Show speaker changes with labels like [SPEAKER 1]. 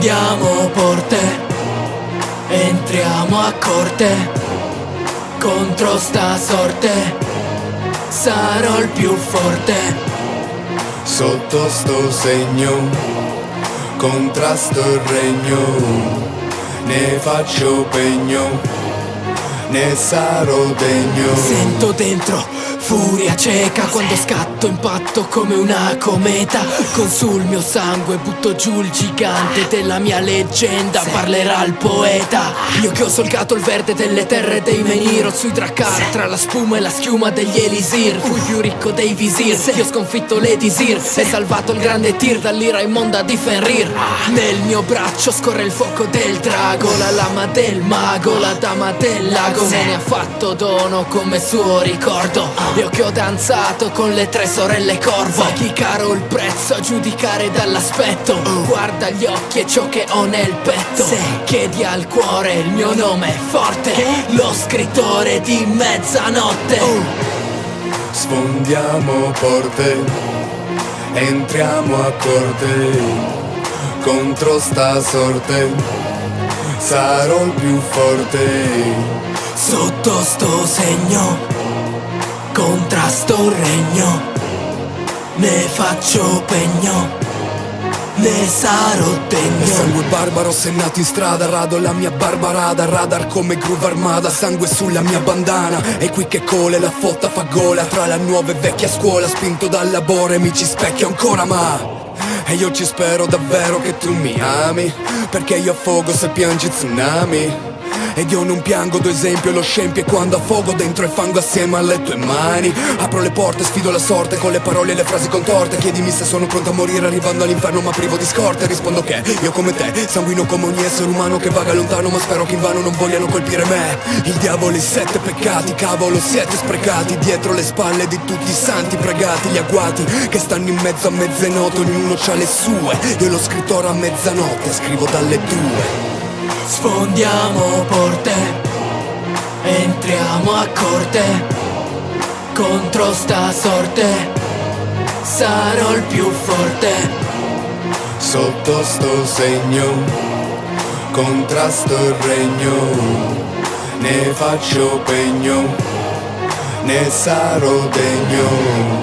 [SPEAKER 1] Sfondiamo porte, entriamo a corte, contro sta sorte sarò il più forte.
[SPEAKER 2] Sotto sto segno contrasto il regno, ne faccio pegno, ne sarò degno.
[SPEAKER 1] Sento dentro furia cieca quando scatto, impatto come una cometa. Con sul mio sangue butto giù il gigante della mia leggenda. Parlerà il poeta. Io che ho solcato il verde delle terre dei Menir, sui Drakkar, tra la spuma e la schiuma degli Elisir. Fui più ricco dei visir, io ho sconfitto le disir e salvato il grande tir dall'ira immonda di Fenrir. Nel mio braccio scorre il fuoco del drago, la lama del mago, la dama del lago. Me ne ha fatto dono come suo ricordo. Io che ho danzato con le tre sorelle corvo. Sa chi caro il prezzo a giudicare dall'aspetto. Guarda gli occhi e ciò che ho nel petto. Chiedi al cuore, il mio nome è forte, lo scrittore di mezzanotte.
[SPEAKER 2] Sfondiamo porte, entriamo a corte, contro sta sorte sarò il più forte.
[SPEAKER 1] Sotto sto segno contrasto il regno, ne faccio pegno, ne sarò degno.
[SPEAKER 2] Sangue barbaro se nato in strada, rado la mia barbarada, radar come groove armada, sangue sulla mia bandana. E qui che cole la fotta fa gola, tra la nuova e vecchia scuola, spinto dal labore mi ci specchio ancora ma. E io ci spero davvero che tu mi ami, perché io affogo se piangi tsunami. Ed io non piango, do esempio, lo scempio. E quando affogo dentro il fango assieme alle tue mani, apro le porte, sfido la sorte con le parole e le frasi contorte. Chiedimi se sono pronto a morire arrivando all'inferno ma privo di scorte. Rispondo che io come te, sanguino come ogni essere umano che vaga lontano, ma spero che invano non vogliano colpire me. Il diavolo e i 7 peccati, cavolo siete sprecati, dietro le spalle di tutti i santi pregati. Gli agguati che stanno in mezzo a mezzanotte, ognuno c'ha le sue. Io l'ho scritto a mezzanotte, scrivo dalle 2.
[SPEAKER 1] Sfondiamo porte, entriamo a corte, contro sta sorte sarò il più forte.
[SPEAKER 2] Sotto sto segno contrasto il regno, ne faccio pegno, ne sarò degno.